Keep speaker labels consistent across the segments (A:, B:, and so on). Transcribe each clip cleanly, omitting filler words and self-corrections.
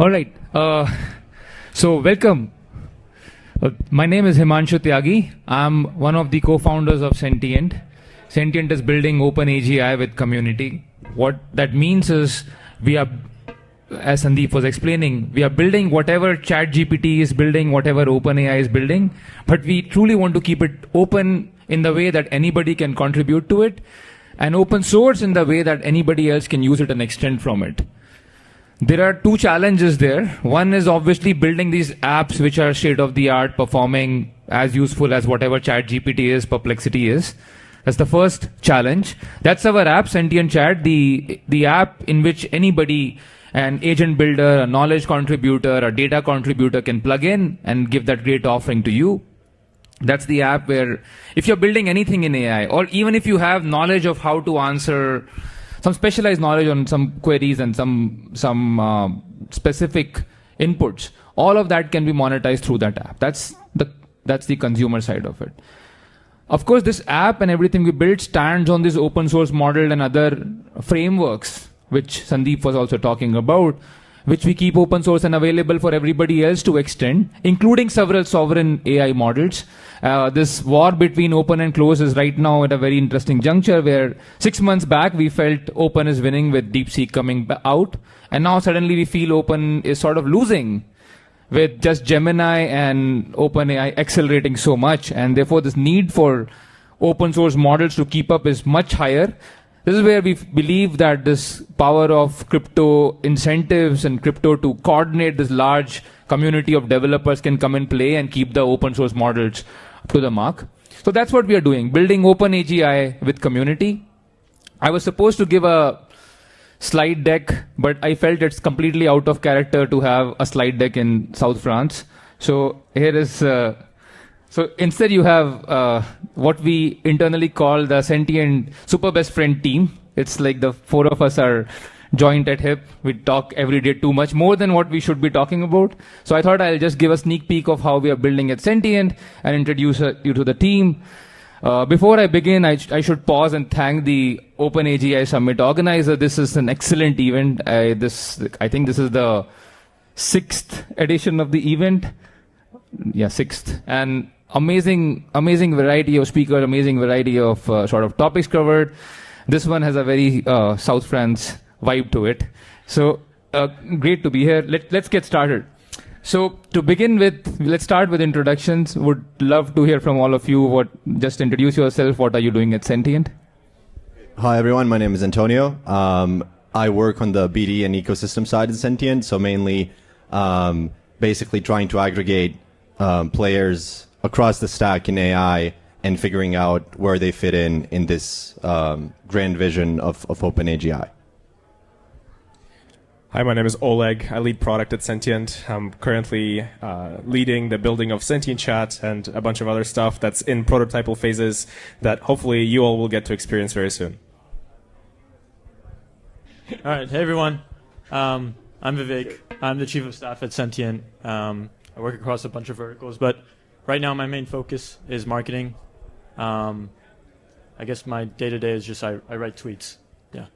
A: All right. So welcome. My name is Himanshu Tyagi. I'm one of the co-founders of Sentient. Sentient is building Open AGI with community. What that means is we are, as Sandeep was explaining, we are building whatever ChatGPT is building, whatever OpenAI is building, but we truly want to keep it open in the way that anybody can contribute to it, and open source in the way that anybody else can use it and extend from it. There are two challenges there. One is obviously building these apps which are state-of-the-art, performing as useful as whatever ChatGPT is, Perplexity is. That's the first challenge. That's our app, Sentient Chat, the app in which anybody, an agent builder, a knowledge contributor, a data contributor can plug in and give that great offering to you. That's the app where if you're building anything in AI, or even if you have knowledge of how to answer some specialized knowledge on some queries and some specific inputs, all of that can be monetized through that app. That's the consumer side of it. Of course, this app and everything we build stands on this open source model and other frameworks, which Sandeep was also talking about, which we keep open source and available for everybody else to extend, including several sovereign AI models. This war between open and closed is right now at a very interesting juncture where 6 months back we felt open is winning with DeepSeek coming out, and now suddenly we feel open is sort of losing with just Gemini and OpenAI accelerating so much, and therefore this need for open source models to keep up is much higher. This is where we believe that this power of crypto incentives and crypto to coordinate this large community of developers can come in play and keep the open source models to the mark. So that's what we are doing, building Open AGI with community. I was supposed to give a slide deck, but I felt it's completely out of character to have a slide deck in South France. So here is, so instead you have what we internally call the Sentient Super Best Friend team. It's like the four of us are joint at hip. We talk every day too much, more than what we should be talking about. So I thought I'll just give a sneak peek of how we are building at Sentient and introduce you to the team. Before I begin, I should pause and thank the Open AGI Summit organizer. This is an excellent event. I think this is the 6th edition of the event. Yeah, 6th. And amazing variety of speakers, amazing variety of sort of topics covered. This one has a very South France vibe to it. So great to be here. Let's get started. So to begin with, let's start with introductions. Would love to hear from all of you. Just introduce yourself. What are you doing at Sentient?
B: Hi, everyone. My name is Antonio. I work on the BD and ecosystem side of Sentient, so mainly basically trying to aggregate players across the stack in AI and figuring out where they fit in this grand vision of Open AGI.
C: Hi, my name is Oleg. I lead product at Sentient. I'm currently leading the building of Sentient Chat and a bunch of other stuff that's in prototypal phases that hopefully you all will get to experience very soon.
D: All right. Hey, everyone. I'm Vivek. I'm the chief of staff at Sentient. I work across a bunch of verticals, but right now my main focus is marketing. I guess my day-to-day is just I write tweets. Yeah.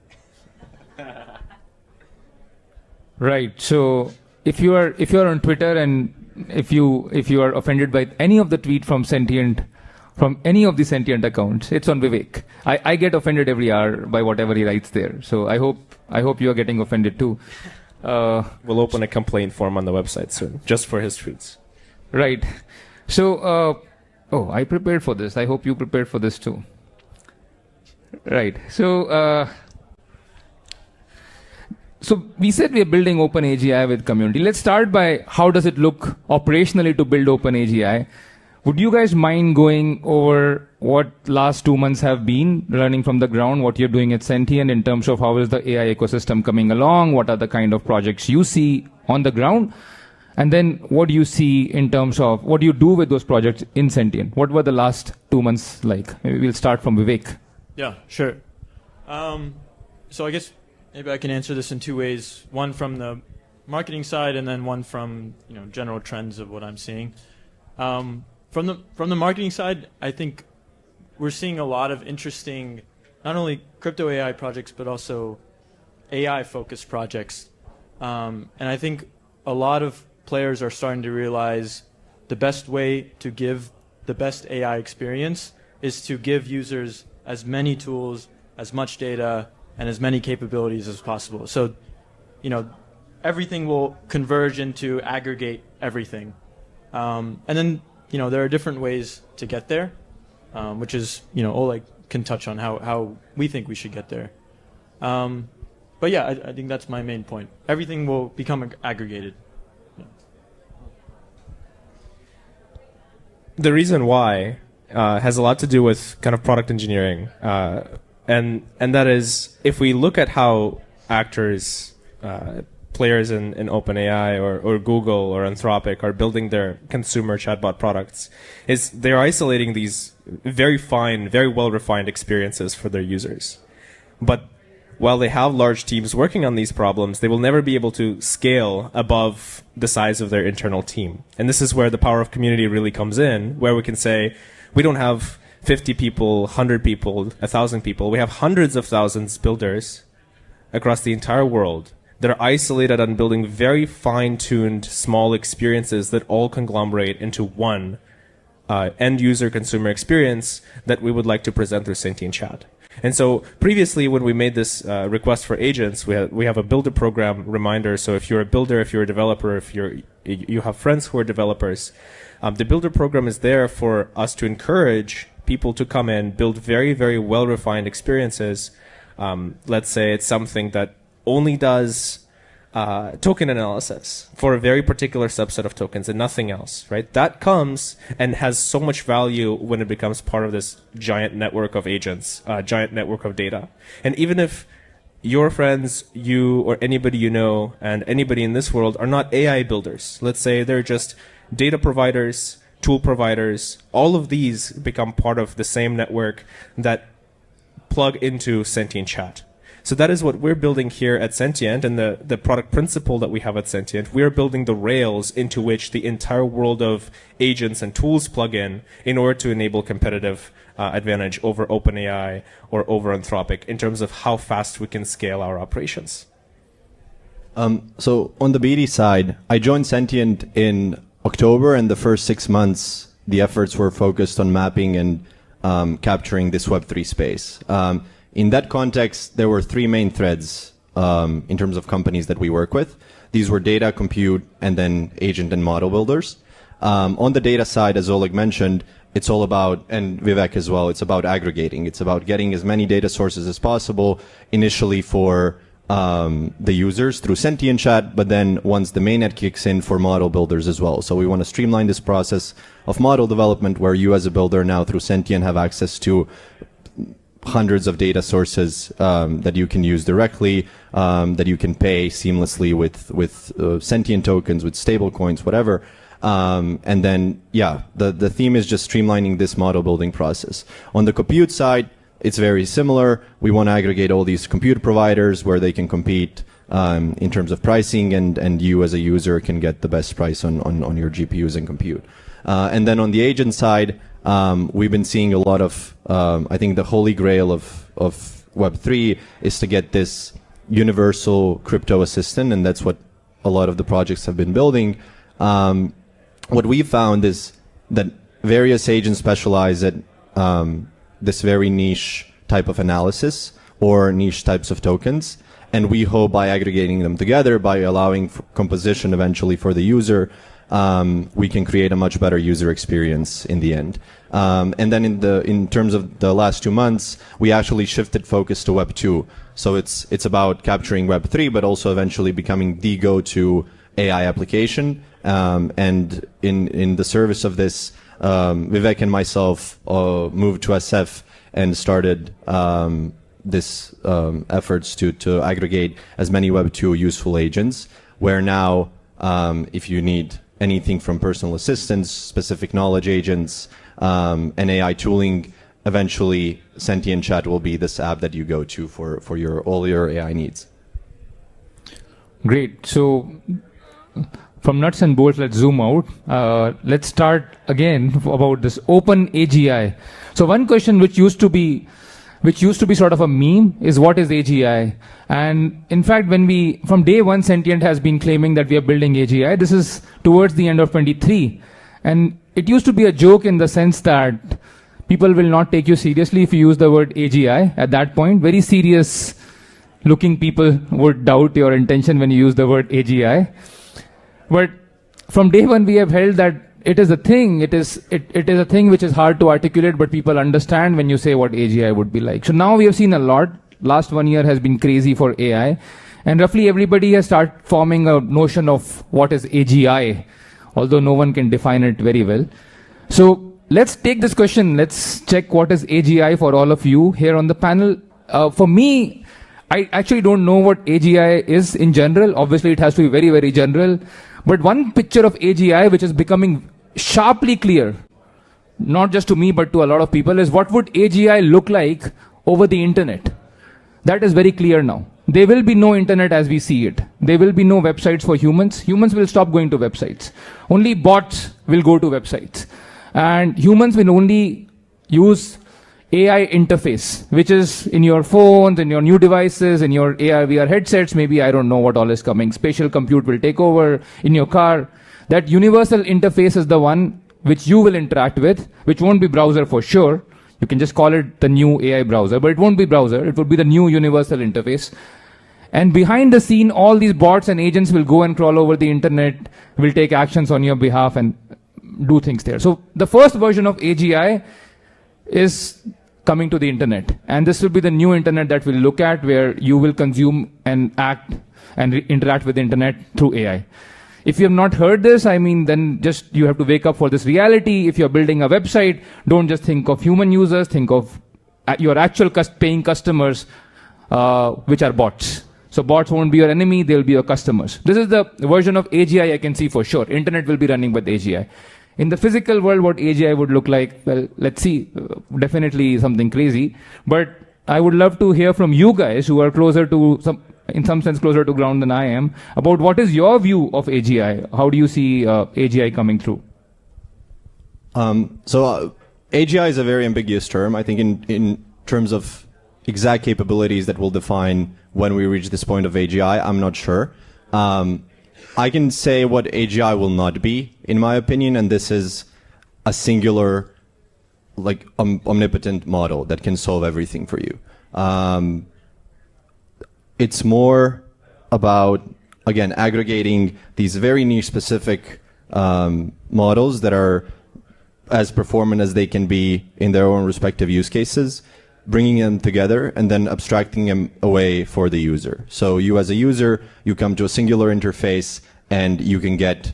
A: Right. So if you are on Twitter and if you are offended by any of the tweet from Sentient, from any of the Sentient accounts, it's on Vivek. I get offended every hour by whatever he writes there. So I hope you are getting offended too.
C: We'll open a complaint form on the website soon, just for his tweets.
A: Right. So I prepared for this. I hope you prepared for this too. Right. So we said we are building Open AGI with community. Let's start by how does it look operationally to build Open AGI. Would you guys mind going over what last 2 months have been running from the ground, what you're doing at Sentient in terms of how is the AI ecosystem coming along, what are the kind of projects you see on the ground, and then what do you see in terms of what do you do with those projects in Sentient? What were the last 2 months like? Maybe we'll start from Vivek.
D: Yeah, sure. So I guess maybe I can answer this in two ways. One from the marketing side, and then one from general trends of what I'm seeing. From the marketing side, I think we're seeing a lot of interesting, not only crypto AI projects, but also AI-focused projects. And I think a lot of players are starting to realize the best way to give the best AI experience is to give users as many tools, as much data, and as many capabilities as possible. So, everything will converge into aggregate everything. And then, there are different ways to get there, which is, Oleg can touch on how we think we should get there. But yeah, I think that's my main point. Everything will become aggregated.
C: The reason why has a lot to do with kind of product engineering. And that is, if we look at how actors, players in Open AI or Google or Anthropic are building their consumer chatbot products, is they're isolating these very fine, very well-refined experiences for their users. But while they have large teams working on these problems, they will never be able to scale above the size of their internal team. And this is where the power of community really comes in, where we can say, we don't have 50 people, 100 people, 1,000 people. We have hundreds of thousands builders across the entire world that are isolated on building very fine-tuned small experiences that all conglomerate into one end-user consumer experience that we would like to present through Sentient Chat. And so previously, when we made this request for agents, we have a builder program reminder. So if you're a builder, if you're a developer, if you have friends who are developers, the builder program is there for us to encourage people to come in, build very, very well-refined experiences. Let's say it's something that only does token analysis for a very particular subset of tokens and nothing else, right? That comes and has so much value when it becomes part of this giant network of agents, giant network of data. And even if your friends, you or anybody you know, and anybody in this world are not AI builders, let's say they're just data providers, tool providers, all of these become part of the same network that plug into Sentient Chat. So that is what we're building here at Sentient, and the product principle that we have at Sentient. We're building the rails into which the entire world of agents and tools plug in order to enable competitive advantage over Open AI or over Anthropic in terms of how fast we can scale our operations.
B: So on the BD side, I joined Sentient in October, and the first 6 months, the efforts were focused on mapping and capturing this Web3 space. In that context, there were three main threads in terms of companies that we work with. These were data, compute, and then agent and model builders. On the data side, as Oleg mentioned, it's all about, and Vivek as well, it's about aggregating. It's about getting as many data sources as possible initially for the users through Sentient Chat, but then once the mainnet kicks in, for model builders as well. So we want to streamline this process of model development where you as a builder now through Sentient have access to hundreds of data sources that you can use directly, that you can pay seamlessly with Sentient tokens, with stable coins, whatever. And then, yeah, the theme is just streamlining this model building process. On the compute side, it's very similar. We want to aggregate all these compute providers where they can compete in terms of pricing, and you as a user can get the best price on your GPUs and compute. And then on the agent side, we've been seeing a lot of, I think the holy grail of Web3 is to get this universal crypto assistant, and that's what a lot of the projects have been building. What we found is that various agents specialize at this very niche type of analysis or niche types of tokens, and we hope by aggregating them together, by allowing composition eventually for the user, we can create a much better user experience in the end. And then in terms of the last 2 months, we actually shifted focus to Web 2. So it's about capturing Web 3, but also eventually becoming the go-to AI application. And in the service of this, Vivek and myself moved to SF and started this efforts to aggregate as many Web 2 useful agents, where now if you need anything from personal assistants, specific knowledge agents, and AI tooling, eventually Sentient Chat will be this app that you go to for all your AI needs.
A: Great. So from nuts and bolts, let's zoom out. Let's start again about this Open AGI. So one question which used to be which used to be sort of a meme, is what is AGI. And in fact, from day one, Sentient has been claiming that we are building AGI. This is towards the end of 23. And it used to be a joke in the sense that people will not take you seriously if you use the word AGI at that point. Very serious looking people would doubt your intention when you use the word AGI. But from day one, we have held that it is a thing. It is a thing which is hard to articulate, but people understand when you say what AGI would be like. So now we have seen a lot. Last 1 year has been crazy for AI. And roughly everybody has started forming a notion of what is AGI, although no one can define it very well. So let's take this question. Let's check what is AGI for all of you here on the panel. For me, I actually don't know what AGI is in general. Obviously, it has to be very, very general. But one picture of AGI which is becoming sharply clear, not just to me, but to a lot of people, is what would AGI look like over the internet? That is very clear now. There will be no internet as we see it. There will be no websites for humans. Humans will stop going to websites. Only bots will go to websites. And humans will only use AI interface, which is in your phones, in your new devices, in your AR, VR headsets. Maybe I don't know what all is coming. Spatial compute will take over in your car. That universal interface is the one which you will interact with, which won't be browser for sure. You can just call it the new AI browser, but it won't be browser. It will be the new universal interface. And behind the scene, all these bots and agents will go and crawl over the internet, will take actions on your behalf and do things there. So the first version of AGI is coming to the internet. And this will be the new internet that we'll look at, where you will consume and act and interact with the internet through AI. If you have not heard this, I mean, then just you have to wake up for this reality. If you're building a website, don't just think of human users, think of your actual paying customers, which are bots. So bots won't be your enemy, they'll be your customers. This is the version of AGI I can see for sure. Internet will be running with AGI. In the physical world, what AGI would look like, well, let's see. Definitely something crazy. But I would love to hear from you guys who are closer to in some sense closer to ground than I am, about what is your view of AGI? How do you see AGI coming through?
B: AGI is a very ambiguous term. I think in terms of exact capabilities that will define when we reach this point of AGI, I'm not sure. I can say what AGI will not be, in my opinion, and this is a singular, like, omnipotent model that can solve everything for you. It's more about, again, aggregating these very niche specific models that are as performant as they can be in their own respective use cases, bringing them together and then abstracting them away for the user. So you as a user, you come to a singular interface and you can get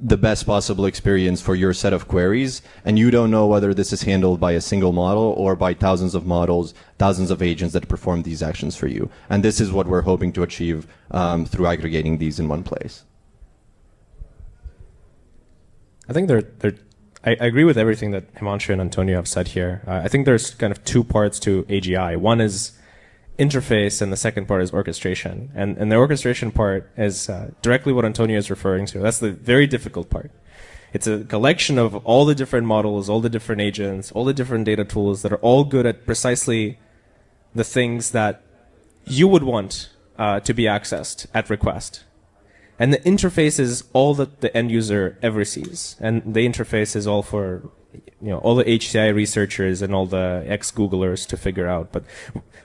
B: the best possible experience for your set of queries, and you don't know whether this is handled by a single model or by thousands of models, thousands of agents that perform these actions for you. And this is what we're hoping to achieve through aggregating these in one place.
C: I think I agree with everything that Himanshu and Antonio have said here. I think there's kind of two parts to AGI. One is interface, and the second part is orchestration. And the orchestration part is directly what Antonio is referring to. That's the very difficult part. It's a collection of all the different models, all the different agents, all the different data tools that are all good at precisely the things that you would want to be accessed at request. And the interface is all that the end user ever sees. And the interface is all for, all the HCI researchers and all the ex-Googlers to figure out. But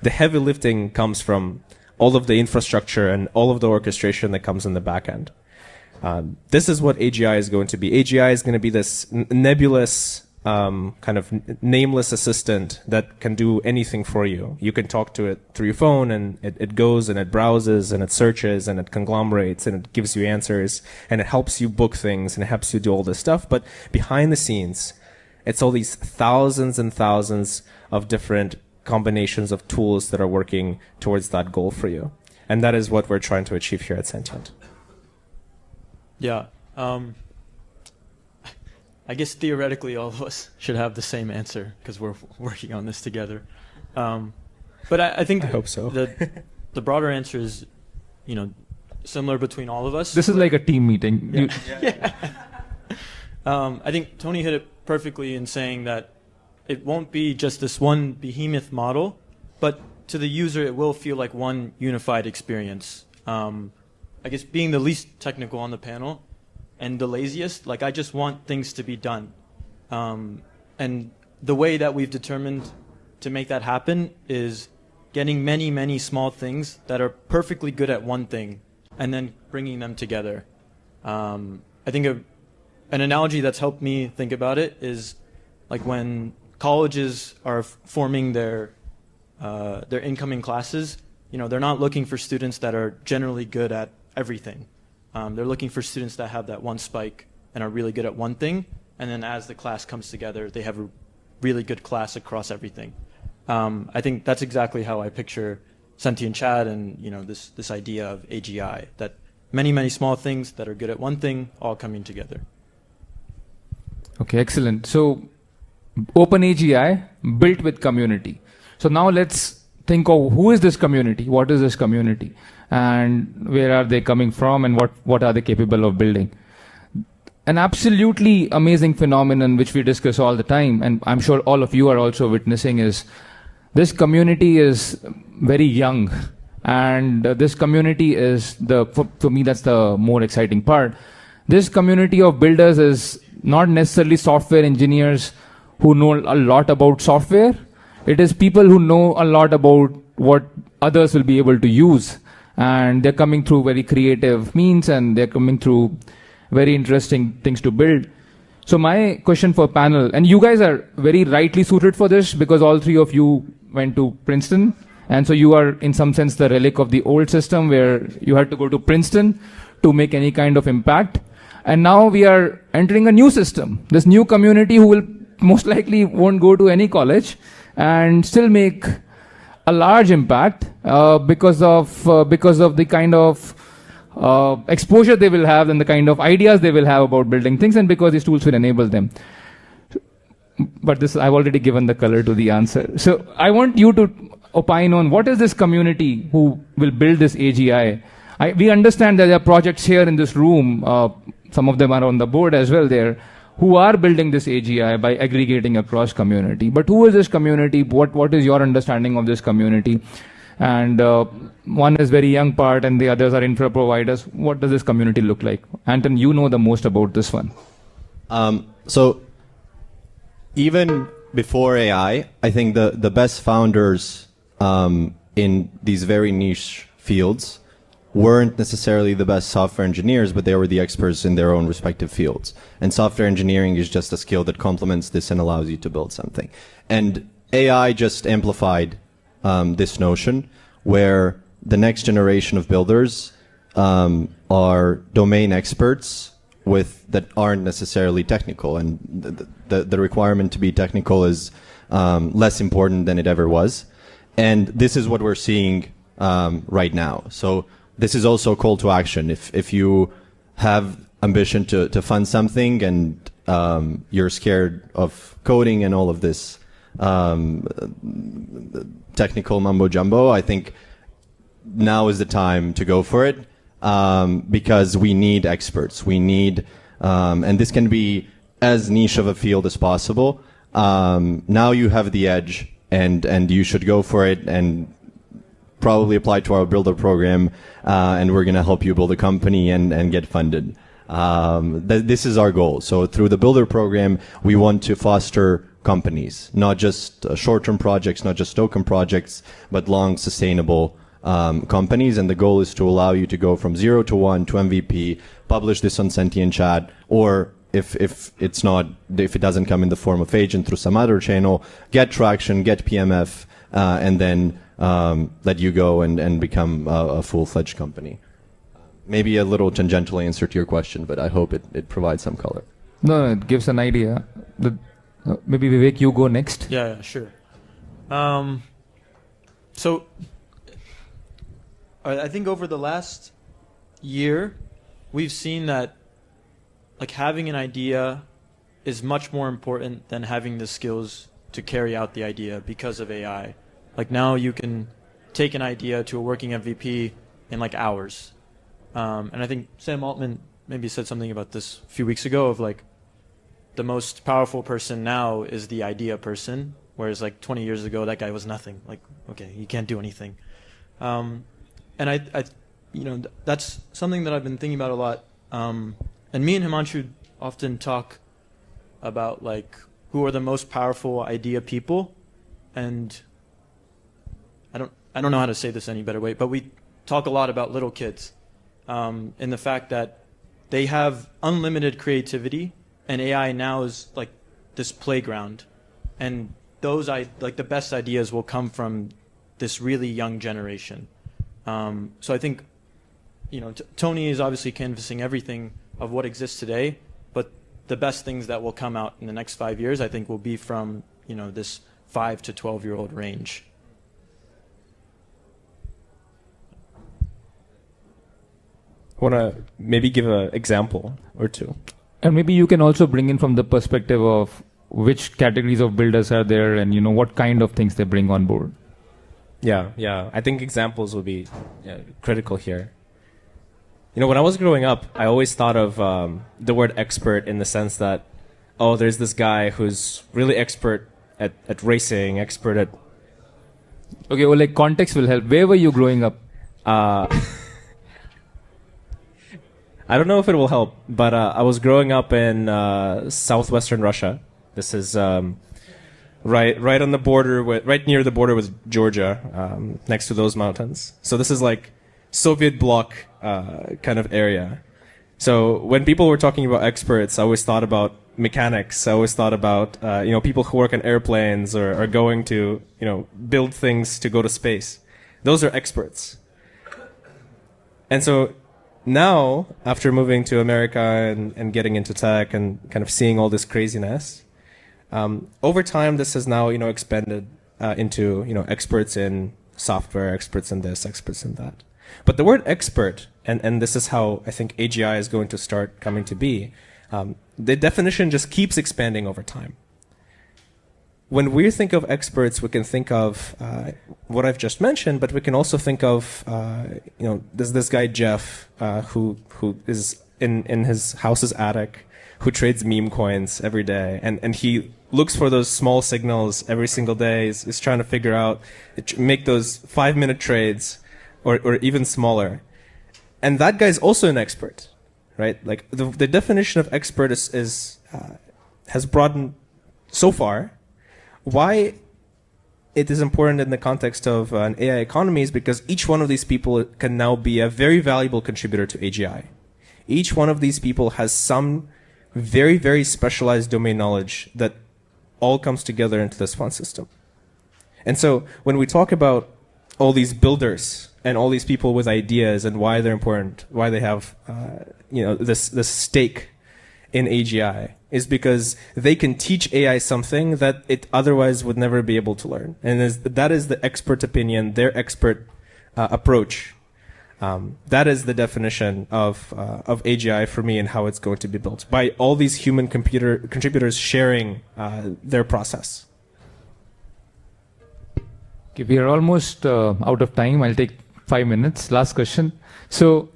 C: the heavy lifting comes from all of the infrastructure and all of the orchestration that comes in the back end. This is what AGI is going to be. AGI is going to be this nebulous, kind of nameless assistant that can do anything for you. You can talk to it through your phone, and it goes and it browses and it searches and it conglomerates and it gives you answers and it helps you book things and it helps you do all this stuff. But behind the scenes, it's all these thousands and thousands of different combinations of tools that are working towards that goal for you. And that is what we're trying to achieve here at Sentient.
D: Yeah. I guess theoretically all of us should have the same answer because we're working on this together. But I think
C: I hope so.
D: the broader answer is, similar between all of us.
A: This is like a team meeting.
D: Yeah. I think Tony hit it perfectly in saying that it won't be just this one behemoth model, but to the user, it will feel like one unified experience. I guess being the least technical on the panel and the laziest, like I just want things to be done. And the way that we've determined to make that happen is getting many, many small things that are perfectly good at one thing and then bringing them together. I think an analogy that's helped me think about it is like when colleges are forming their incoming classes, they're not looking for students that are generally good at everything. They're looking for students that have that one spike and are really good at one thing, and then as the class comes together, they have a really good class across everything. I think that's exactly how I picture Sentient Chat and this idea of AGI, that many, many small things that are good at one thing all coming together.
A: Okay, excellent. So Open AGI built with community. So now let's think of who is this community, what is this community, and where are they coming from, and what are they capable of building. An absolutely amazing phenomenon which we discuss all the time, and I'm sure all of you are also witnessing, is this community is very young, and this community is for me that's the more exciting part. This community of builders is not necessarily software engineers who know a lot about software. It is people who know a lot about what others will be able to use, and they're coming through very creative means, and they're coming through very interesting things to build. So my question for panel, and you guys are very rightly suited for this because all three of you went to Princeton, and so you are in some sense the relic of the old system where you had to go to Princeton to make any kind of impact. And now we are entering a new system, this new community who will most likely won't go to any college and still make a large impact because of the kind of exposure they will have and the kind of ideas they will have about building things, and because these tools will enable them. But this, I've already given the color to the answer. So I want you to opine on what is this community who will build this AGI. We understand that there are projects here in this room, some of them are on the board as well there, who are building this AGI by aggregating across community. But who is this community? What is your understanding of this community? And one is very young part and the others are infra providers. What does this community look like? Anton, you know the most about this one.
B: So even before AI, I think the best founders in these very niche fields weren't necessarily the best software engineers, but they were the experts in their own respective fields. And software engineering is just a skill that complements this and allows you to build something. And AI just amplified this notion where the next generation of builders are domain experts that aren't necessarily technical. And the requirement to be technical is less important than it ever was. And this is what we're seeing right now. So this is also a call to action. If you have ambition to fund something and you're scared of coding and all of this technical mumbo jumbo, I think now is the time to go for it because we need experts. We need, and this can be as niche of a field as possible. Now you have the edge, and you should go for it and probably apply to our builder program, and we're going to help you build a company and get funded. This is our goal. So through the builder program, we want to foster companies, not just short-term projects, not just token projects, but long, sustainable companies. And the goal is to allow you to go from 0 to 1 to MVP, publish this on Sentient Chat, or if it doesn't come in the form of agent through some other channel, get traction, get PMF, and then let you go and become a full-fledged company. Maybe a little tangential answer to your question, but I hope it provides some color.
A: No, it gives an idea. Maybe Vivek, you go next.
D: Yeah, sure. So I think over the last year, we've seen that like having an idea is much more important than having the skills to carry out the idea because of AI. Like now you can take an idea to a working MVP in like hours. And I think Sam Altman maybe said something about this a few weeks ago of like, the most powerful person now is the idea person, whereas like 20 years ago, that guy was nothing. Like, okay, he can't do anything. And that's something that I've been thinking about a lot. And me and Himanshu often talk about like who are the most powerful idea people, and I don't know how to say this any better way, but we talk a lot about little kids, and the fact that they have unlimited creativity, and AI now is like this playground, and those like the best ideas will come from this really young generation. So I think, Tony is obviously canvassing everything of what exists today, but the best things that will come out in the next 5 years, I think, will be from this 5 to 12-year-old range.
C: Want to maybe give an example or two?
A: And maybe you can also bring in from the perspective of which categories of builders are there and what kind of things they bring on board.
C: Yeah. I think examples will be critical here. When I was growing up, I always thought of the word expert in the sense that, there's this guy who's really expert at racing, expert at...
A: Okay, well, like context will help. Where were you growing up?
C: I don't know if it will help, but I was growing up in southwestern Russia. This is right on the border, right near the border with Georgia, next to those mountains. So this is like Soviet bloc kind of area. So when people were talking about experts, I always thought about mechanics. I always thought about people who work on airplanes or are going to build things to go to space. Those are experts. And so now, after moving to America and getting into tech and kind of seeing all this craziness, over time this has now expanded into experts in software, experts in this, experts in that. But the word expert, and this is how I think AGI is going to start coming to be, the definition just keeps expanding over time. When we think of experts, we can think of what I've just mentioned, but we can also think of, there's this guy Jeff who is in his house's attic, who trades meme coins every day, and he looks for those small signals every single day. Is trying to figure out, make those 5-minute trades, or even smaller. And that guy's also an expert, right? Like the definition of expert has broadened so far. Why it is important in the context of an AI economy is because each one of these people can now be a very valuable contributor to AGI. Each one of these people has some very, very specialized domain knowledge that all comes together into this fund system. And so when we talk about all these builders and all these people with ideas and why they're important, why they have this stake in AGI, is because they can teach AI something that it otherwise would never be able to learn. And that is the expert opinion, their expert approach. That is the definition of AGI for me and how it's going to be built, by all these human contributors sharing their process.
A: Okay, we are almost out of time. I'll take 5 minutes. Last question. So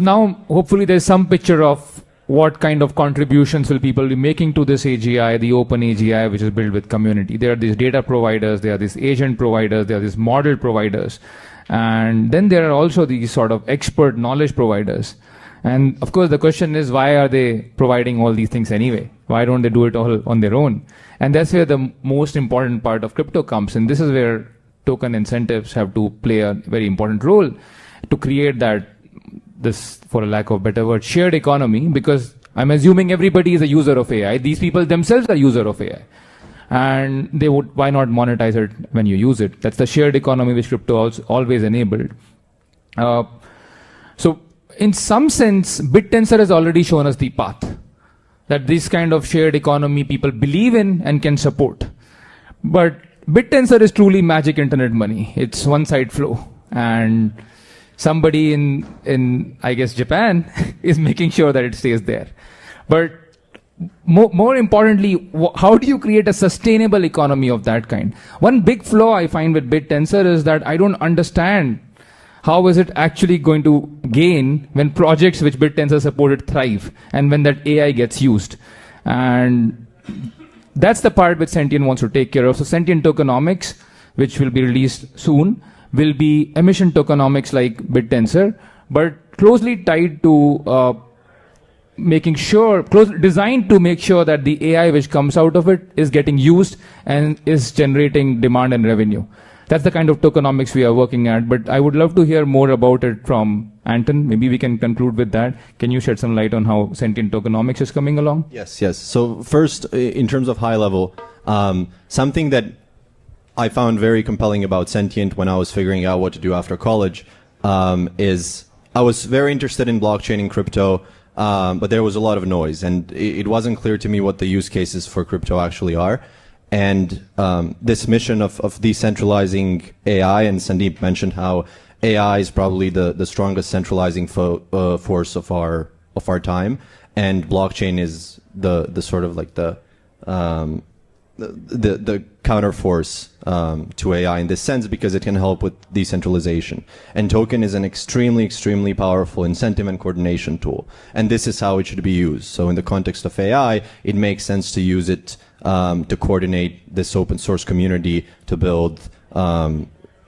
A: now hopefully there's some picture of what kind of contributions will people be making to this AGI, the Open AGI, which is built with community. There are these data providers, there are these agent providers, there are these model providers. And then there are also these sort of expert knowledge providers. And of course, the question is, why are they providing all these things anyway? Why don't they do it all on their own? And that's where the most important part of crypto comes in. This is where token incentives have to play a very important role to create this, for a lack of a better word, shared economy, because I'm assuming everybody is a user of AI. These people themselves are user of AI. And why not monetize it when you use it? That's the shared economy which crypto always enabled. So in some sense, BitTensor has already shown us the path that this kind of shared economy people believe in and can support. But BitTensor is truly magic internet money. It's one-side flow. And somebody in I guess, Japan is making sure that it stays there. But more importantly, how do you create a sustainable economy of that kind? One big flaw I find with BitTensor is that I don't understand how is it actually going to gain when projects which BitTensor supported thrive and when that AI gets used. And that's the part which Sentient wants to take care of. So Sentient tokenomics, which will be released soon, will be emission tokenomics like BitTensor, but closely tied to designed to make sure that the AI which comes out of it is getting used and is generating demand and revenue. That's the kind of tokenomics we are working at, but I would love to hear more about it from Anton. Maybe we can conclude with that. Can you shed some light on how Sentient tokenomics is coming along?
B: Yes. So first, in terms of high level, something that I found very compelling about Sentient when I was figuring out what to do after college is I was very interested in blockchain and crypto, but there was a lot of noise, and it wasn't clear to me what the use cases for crypto actually are. And this mission of decentralizing AI, and Sandeep mentioned how AI is probably the strongest centralizing force of our time, and blockchain is the sort of like the counterforce to AI in this sense, because it can help with decentralization. And token is an extremely powerful incentive and coordination tool. And this is how it should be used. So in the context of AI, it makes sense to use it to coordinate this open source community to build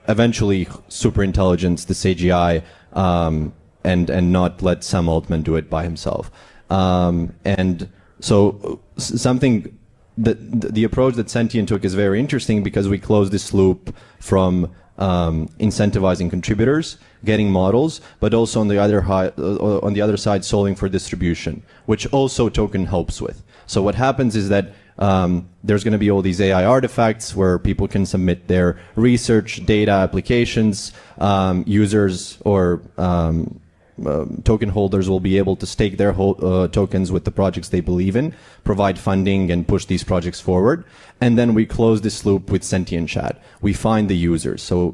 B: eventually super intelligence, this AGI, and not let Sam Altman do it by himself. And so something the approach that Sentient took is very interesting, because we close this loop from incentivizing contributors, getting models, but also on the other side solving for distribution, which also token helps with. So what happens is that there's going to be all these AI artifacts where people can submit their research, data, applications, users or token holders will be able to stake their tokens with the projects they believe in, provide funding, and push these projects forward. And then we close this loop with Sentient Chat. We find the users. So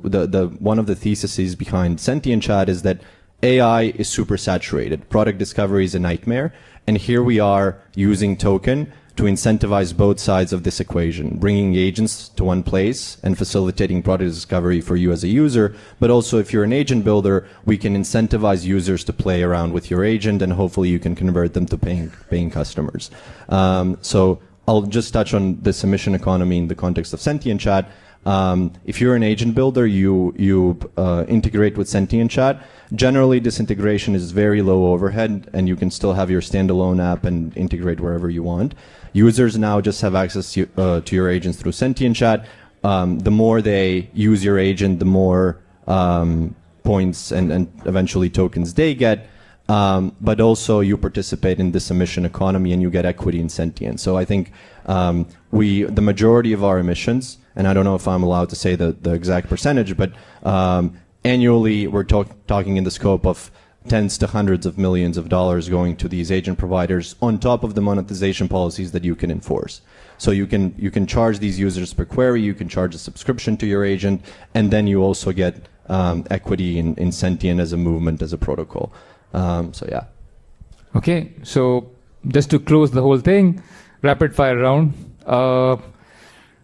B: one of the theses behind Sentient Chat is that AI is super saturated. Product discovery is a nightmare. And here we are using token to incentivize both sides of this equation, bringing agents to one place and facilitating product discovery for you as a user. But also, if you're an agent builder, we can incentivize users to play around with your agent, and hopefully you can convert them to paying customers. So I'll just touch on this emission economy in the context of Sentient Chat. If you're an agent builder, you integrate with Sentient Chat. Generally, this integration is very low overhead, and you can still have your standalone app and integrate wherever you want. Users now just have access to your agents through Sentient Chat. The more they use your agent, the more points and eventually tokens they get. But also you participate in this emission economy and you get equity in Sentient. So I think the majority of our emissions, and I don't know if I'm allowed to say the exact percentage, but annually we're talking in the scope of tens to hundreds of millions of dollars going to these agent providers on top of the monetization policies that you can enforce. So you can charge these users per query, you can charge a subscription to your agent, and then you also get equity in Sentient as a movement, as a protocol. So yeah.
A: Okay, so just to close the whole thing, rapid fire round. So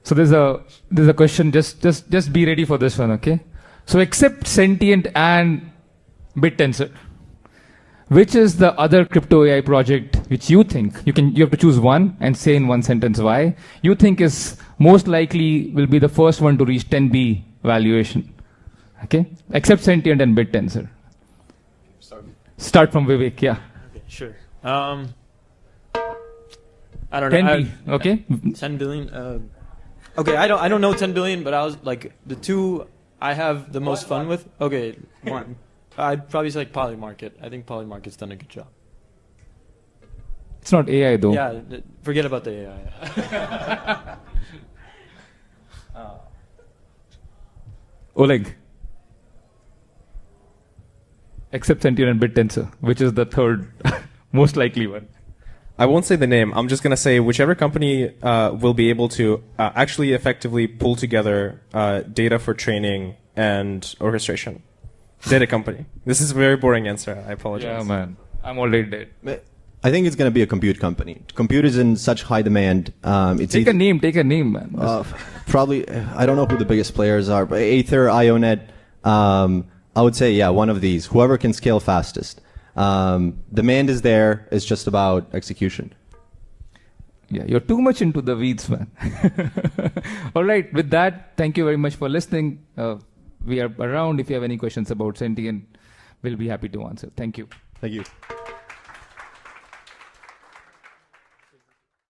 A: there's a question. Just be ready for this one, okay? So except Sentient and BitTensor, which is the other crypto AI project which you think you have to choose one and say in one sentence why you think is most likely will be the first one to reach 10B valuation? Okay, except Sentient and BitTensor. Start from Vivek, yeah.
D: Okay, sure. I don't know.
A: 10B, okay.
D: 10 billion. Okay, I don't know 10 billion, but I was like the two I have the most fun with. Okay, one. I'd probably say like Polymarket. I think Polymarket's done a good job.
A: It's not AI though.
D: Yeah, forget about the AI.
A: Oleg. Except Sentient and BitTensor, which is the third most likely one.
C: I won't say the name. I'm just going to say whichever company will be able to actually effectively pull together data for training and orchestration. Data company. This is a very boring answer. I apologize.
A: Yeah, man. I'm already dead.
B: I think it's going to be a compute company. Compute is in such high demand.
A: Take a name, man.
B: Probably, I don't know who the biggest players are, but Aether, IONET, I would say, yeah, one of these. Whoever can scale fastest. Demand is there. It's just about execution.
A: Yeah, you're too much into the weeds, man. All right, with that, thank you very much for listening. We are around. If you have any questions about Sentient, we'll be happy to answer. Thank you.
B: Thank you.